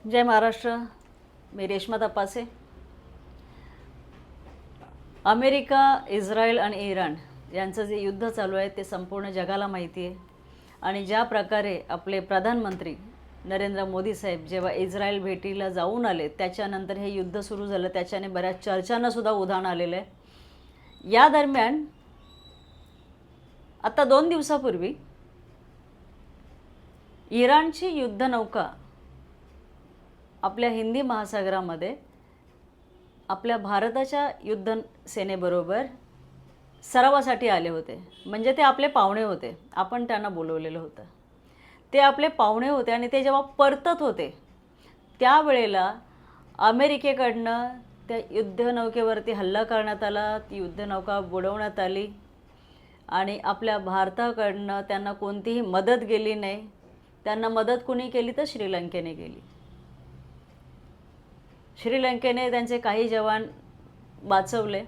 जय महाराष्ट्र. मी Reshma Tapase. America, Israel आणि Iran यांचं जे युद्ध चालू आहे ते संपूर्ण जगाला माहिती आहे. आणि ज्या प्रकारे आपले प्रधानमंत्री नरेंद्र मोदी साहेब जेव्हा इस्रायल भेटीला जाऊन आले त्याच्यानंतर हे युद्ध सुरू झालं, त्याच्याने बऱ्याच चर्चांनासुद्धा उधाण आलेलं आहे. या दरम्यान आता 2 दिवसापूर्वी इराणची युद्धनौका आपल्या हिंदी महासागरामध्ये आपल्या भारताच्या युद्ध सेनेबरोबर सरावासाठी आले होते. म्हणजे ते आपले पाहुणे होते, आपण त्यांना बोलवलेलं होतं. ते आपले पाहुणे होते आणि ते जेव्हा परतत होते त्यावेळेला अमेरिकेकडनं त्या युद्धनौकेवरती हल्ला करण्यात आला, ती युद्धनौका बुडवण्यात आली आणि आपल्या भारताकडनं त्यांना कोणतीही मदत गेली नाही. त्यांना मदत कोणी केली तर श्रीलंकेने केली. श्रीलंकेने त्यांचे काही जवान वाचवले,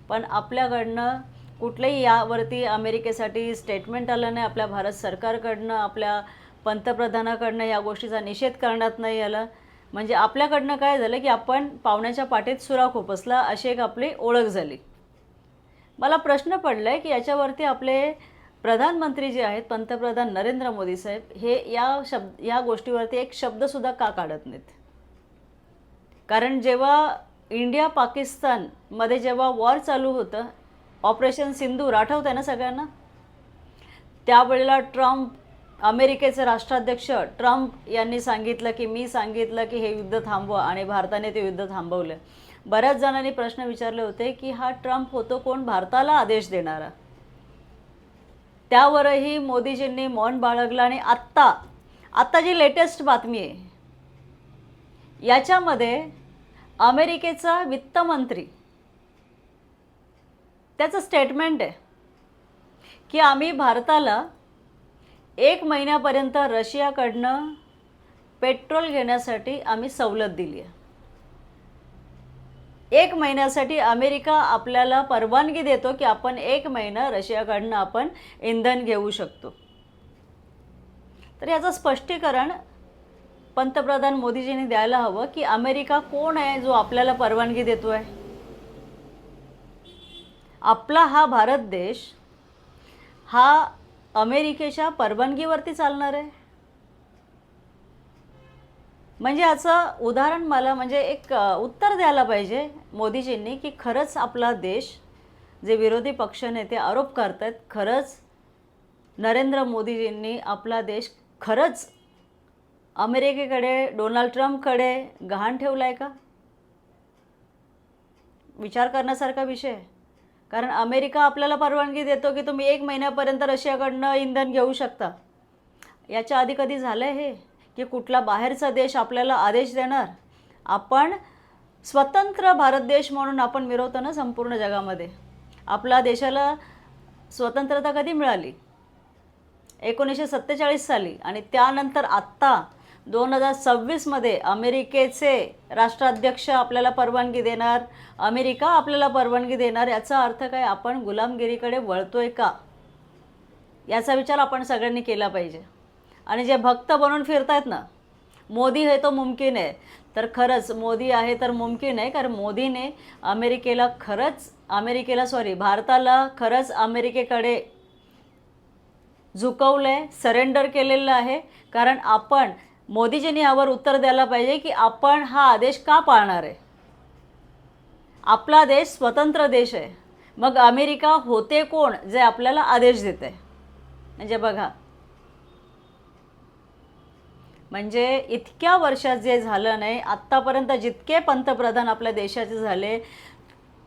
पण आपल्याकडनं कुठलंही यावरती अमेरिकेसाठी स्टेटमेंट आलं नाही. आपल्या भारत सरकारकडनं, आपल्या पंतप्रधानाकडनं या गोष्टीचा निषेध करण्यात नाही आला. म्हणजे आपल्याकडनं काय झालं की आपण पाहुण्याच्या पाठीत सुरा खोपसला अशी एक आपली ओळख झाली. मला प्रश्न पडला आहे की याच्यावरती आपले प्रधानमंत्री जे आहेत, पंतप्रधान नरेंद्र मोदी साहेब, हे या गोष्टीवरती एक शब्दसुद्धा का काढत नाहीत. कारण जेव्हा इंडिया पाकिस्तानमध्ये जेव्हा वॉर चालू होतं, ऑपरेशन सिंदूर आठवतं आहे ना सगळ्यांना, त्यावेळेला अमेरिकेचे राष्ट्राध्यक्ष ट्रम्प यांनी सांगितलं की मी सांगितलं की हे युद्ध थांबवा आणि भारताने ते युद्ध थांबवलं. बऱ्याच जणांनी प्रश्न विचारले होते की हा ट्रम्प होतो कोण भारताला आदेश देणारा. त्यावरही मोदीजींनी मौन बाळगलं. आणि आत्ता जी लेटेस्ट बातमी आहे याच्यामध्ये अमेरिकेचा वित्तमंत्री त्याचं स्टेटमेंट आहे की आम्ही भारताला 1 महिन्यापर्यंत रशियाकडनं पेट्रोल घेण्यासाठी आम्ही सवलत दिली आहे. 1 महिन्यासाठी अमेरिका आपल्याला परवानगी देतो की आपण 1 महिना रशियाकडनं आपण इंधन घेऊ शकतो. तर याचं स्पष्टीकरण पंतप्रधान मोदीजींनी द्यायला हवं की अमेरिका कोण आहे जो आपल्याला परवानगी देतो आहे. आपला हा भारत देश हा अमेरिकेच्या परवानगीवरती चालणार आहे. म्हणजे याचं उदाहरण मला म्हणजे एक उत्तर द्यायला पाहिजे मोदीजींनी की खरंच आपला देश, जे विरोधी पक्षनेते आरोप करतात, खरंच नरेंद्र मोदीजींनी आपला देश खरंच अमेरिकेकडे, डोनाल्ड ट्रम्पकडे गहाण ठेवला आहे का? विचार करण्यासारखा विषय आहे. कारण अमेरिका आपल्याला परवानगी देतो की तुम्ही 1 महिन्यापर्यंत रशियाकडनं इंधन घेऊ शकता. याच्या आधी कधी झालं हे की कुठला बाहेरचा देश आपल्याला आदेश देणार? आपण स्वतंत्र भारत देश म्हणून आपण मिरवतो ना संपूर्ण जगामध्ये. आपल्या देशाला स्वतंत्रता कधी मिळाली? 1947 साली. आणि त्यानंतर आत्ता 2026मध्ये अमेरिकेचे राष्ट्राध्यक्ष आपल्याला परवानगी देणार, अमेरिका आपल्याला परवानगी देणार. याचा अर्थ काय? आपण गुलामगिरीकडे वळतोय का? याचा विचार आपण सगळ्यांनी केला पाहिजे. आणि जे भक्त बनून फिरतायत ना, मोदी है तो मुमकिन आहे, तर खरंच मोदी आहे तर मुमकिन आहे. कारण मोदीने भारताला खरंच अमेरिकेकडे झुकवलं आहे, सरेंडर केलेलं आहे. कारण आपण मोदीजींनी यावर उत्तर द्यायला पाहिजे की आपण हा आदेश का पाळणार आहे. आपला देश स्वतंत्र देश आहे, मग अमेरिका होते कोण जे आपल्याला आदेश देते? म्हणजे बघा, म्हणजे इतक्या वर्षात जे झालं नाही, आत्तापर्यंत जितके पंतप्रधान आपल्या देशाचे झाले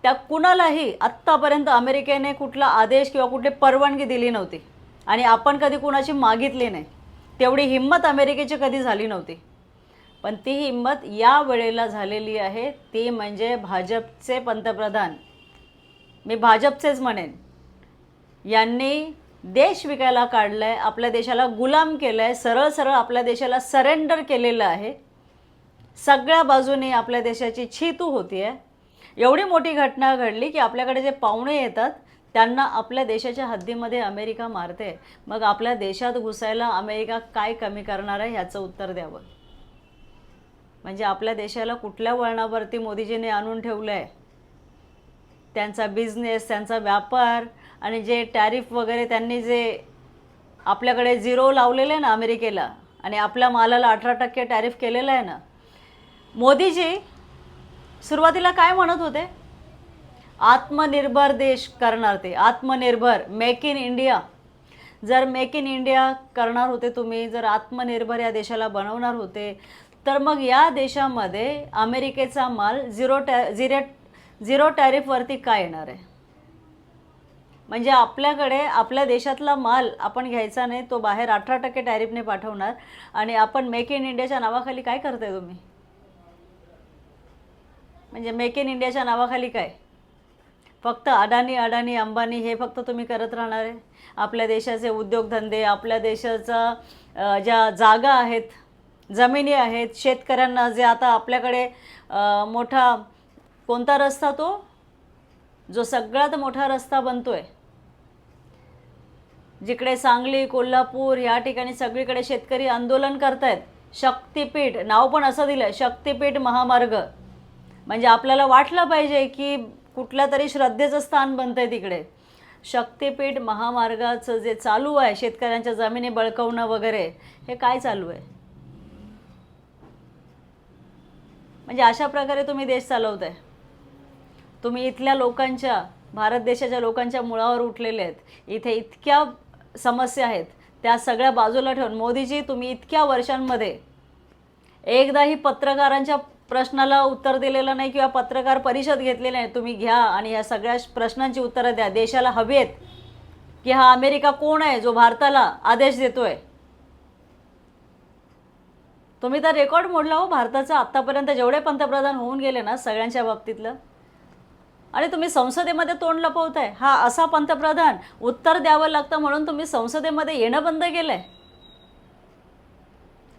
त्या कुणालाही आत्तापर्यंत अमेरिकेने कुठला आदेश किंवा कुठली परवानगी दिली नव्हती. आणि आपण कधी कुणाची मागितली नाही. तेवढी हिंमत अमेरिकेची कधी झाली नव्हती. पण ती हिंमत या वेळेला झालेली आहे. ती म्हणजे भाजपचे पंतप्रधान, मी भाजपचेच म्हणेन, यांनी देश विकायला काढलं आहे, आपल्या देशाला गुलाम केलं आहे, सरळ सरळ आपल्या देशाला सरेंडर केलेलं आहे. सगळ्या बाजूने आपल्या देशाची छीतू होती आहे. एवढी मोठी घटना घडली की आपल्याकडे जे पाहुणे येतात त्यांना आपल्या देशाच्या हद्दीमध्ये अमेरिका मारते. मग आपल्या देशात घुसायला अमेरिका काय कमी करणार आहे ह्याचं उत्तर द्यावं. म्हणजे आपल्या देशाला कुठल्या वळणावरती मोदीजीने आणून ठेवलं आहे. त्यांचा बिझनेस, त्यांचा व्यापार आणि जे टॅरिफ वगैरे त्यांनी जे आपल्याकडे झिरो लावलेलं आहे ना अमेरिकेला, आणि आपल्या मालाला 18% टॅरिफ केलेलं आहे ना. मोदीजी सुरुवातीला काय म्हणत होते? आत्मनिर्भर देश करणार, ते आत्मनिर्भर, मेक इन इंडिया. जर मेक इन इंडिया करणार होते तुम्ही, जर आत्मनिर्भर या देशाला बनवणार होते, तर मग या देशामध्ये अमेरिकेचा माल झिरो टॅरिफवरती काय येणार आहे? म्हणजे आपल्याकडे आपल्या देशातला माल आपण घ्यायचा नाही, तो बाहेर 18% टॅरिफने पाठवणार, आणि आपण मेक इन इंडियाच्या नावाखाली काय करताय तुम्ही? म्हणजे मेक इन इंडियाच्या नावाखाली काय? फक्त अडाणी अडाणी अंबानी हे फक्त तुम्ही करत राहणार आहे. आपल्या देशाचे उद्योगधंदे, आपल्या देशाचा ज्या जागा आहेत, जमिनी आहेत, शेतकऱ्यांना जे आता आपल्याकडे मोठा कोणता रस्ता, तो जो सगळ्यात मोठा रस्ता बनतोय, जिकडे सांगली, कोल्हापूर या ठिकाणी सगळीकडे शेतकरी आंदोलन करतायत. शक्तिपीठ नाव पण असं दिलं आहे, शक्तिपीठ महामार्ग. म्हणजे आपल्याला वाटलं पाहिजे की कुठल्या तरी श्रद्धेचं स्थान बनतंय तिकडे. शक्तिपीठ महामार्गाचं जे चालू आहे, शेतकऱ्यांच्या जमिनी बळकवणं वगैरे, हे काय चालू आहे? म्हणजे अशा प्रकारे तुम्ही देश चालवताय. तुम्ही इथल्या लोकांच्या, भारत देशाच्या लोकांच्या मुळावर उठलेले आहेत. इथे इतक्या समस्या आहेत, त्या सगळ्या बाजूला ठेवून मोदीजी तुम्ही इतक्या वर्षांमध्ये एकदाही पत्रकारांच्या प्रश्नाला उत्तर दिलेलं नाही किंवा पत्रकार परिषद घेतलेली नाही. तुम्ही घ्या आणि ह्या सगळ्या प्रश्नांची उत्तरं द्या. देशाला हवी आहेत की हा अमेरिका कोण आहे जो भारताला आदेश देतोय? तुम्ही तर रेकॉर्ड मोडला हो भारताचा. आत्तापर्यंत जेवढे पंतप्रधान होऊन गेले ना सगळ्यांच्या बाबतीतलं, आणि तुम्ही संसदेमध्ये तोंड लपवताय. हा असा पंतप्रधान, उत्तर द्यावं लागतं म्हणून तुम्ही संसदेमध्ये येणं बंद केलं आहे.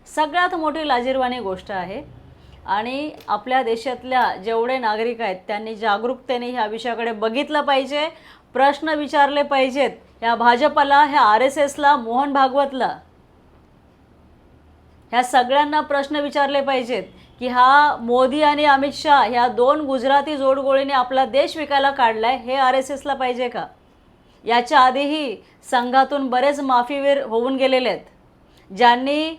सगळ्यात मोठी लाजिरवाणी गोष्ट आहे. आणि आपल्या देशातल्या जेवढे नागरिक आहेत त्यांनी जागरूकतेने ह्या विषयाकडे बघितलं पाहिजे, प्रश्न विचारले पाहिजेत. ह्या भाजपला, ह्या RSSला, मोहन भागवतला, ह्या सगळ्यांना प्रश्न विचारले पाहिजेत की हा मोदी आणि अमित शाह ह्या दोन गुजराती जोडगोळीने आपला देश विकायला काढलाय, हे RSSला पाहिजे का? याच्या आधीही संघातून बरेच माफीवीर होऊन गेलेले आहेत, ज्यांनी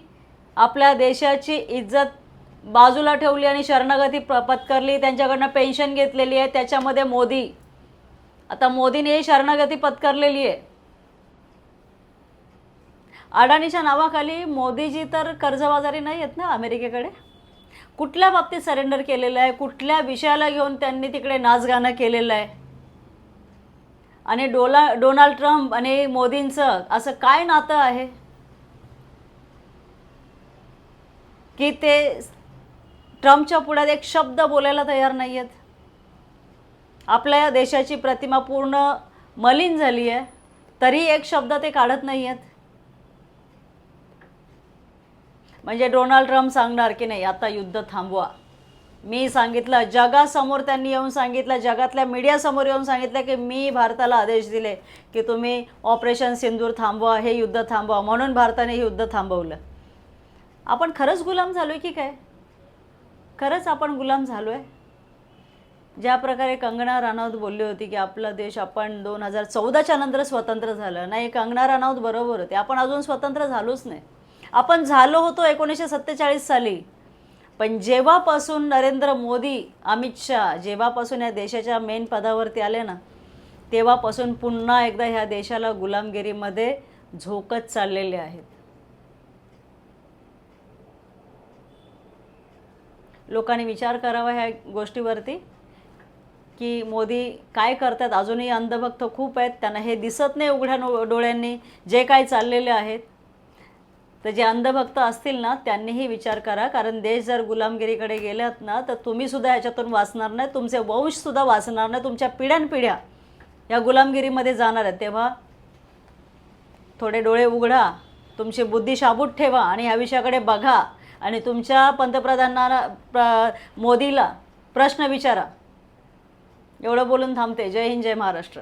आपल्या देशाची इज्जत बाजूला ठेवली आणि शरणागती पत्करली, त्यांच्याकडनं पेन्शन घेतलेली आहे. त्याच्यामध्ये मोदी, आता मोदीने शरणागती पत्करलेली आहे. अडाणीच्या नावाखाली मोदीजी तर कर्जबाजारी नाही आहेत ना अमेरिकेकडे. कुठल्या बाबतीत सरेंडर केलेलं आहे? कुठल्या विषयाला घेऊन त्यांनी तिकडे नाचगाणं केलेलं आहे? आणि डोनाल्ड ट्रम्प आणि मोदींचं असं काय नातं आहे की ते ट्रम्पच्या पुढ्यात एक शब्द बोलायला तयार नाही आहेत? आपल्या देशाची प्रतिमा पूर्ण मलिन झाली आहे, तरी एक शब्द ते काढत नाही आहेत. म्हणजे डोनाल्ड ट्रम्प सांगणार की नाही आता युद्ध थांबवा. मी सांगितलं, जगासमोर त्यांनी येऊन सांगितलं, जगातल्या मीडियासमोर येऊन सांगितलं की मी भारताला आदेश दिले की तुम्ही ऑपरेशन सिंदूर थांबवा, हे युद्ध थांबवा, म्हणून भारताने हे युद्ध थांबवलं. आपण खरंच गुलाम झालो आहे की काय? खरंच आपण गुलाम झालो आहे? ज्या प्रकारे कंगना राणावत बोलली होती की आपला देश आपण 2014च्या नंतर स्वतंत्र झालं. नाही, कंगना राणावत बरोबर होते, आपण अजून स्वतंत्र झालोच नाही. आपण झालो होतो 1947 साली. पण जेव्हापासून नरेंद्र मोदी, अमित शाह जेव्हापासून या देशाच्या मेन पदावरती आले ना, तेव्हापासून पुन्हा एकदा ह्या देशाला गुलामगिरीमध्ये झोकत चाललेले आहेत. लोकांनी विचार करावा ह्या गोष्टीवरती की मोदी काय करतात. अजूनही अंधभक्त खूप आहेत, त्यांना हे दिसत नाही उघड्या डोळ्यांनी जे काय चाललेले आहेत. तर जे अंधभक्त असतील ना त्यांनीही विचार करा, कारण देश जर गुलामगिरीकडे गेलात ना तर तुम्हीसुद्धा ह्याच्यातून वाचणार नाही, तुमचे वंशसुद्धा वाचणार नाही, तुमच्या पिढ्यानपिढ्या या गुलामगिरीमध्ये जाणार आहेत. तेव्हा थोडे डोळे उघडा, तुमची बुद्धी शाबूत ठेवा आणि ह्या विषयाकडे बघा आणि तुमच्या पंतप्रधानांना मोदीला प्रश्न विचारा. एवढं बोलून थांबते. जय हिंद, जय महाराष्ट्र.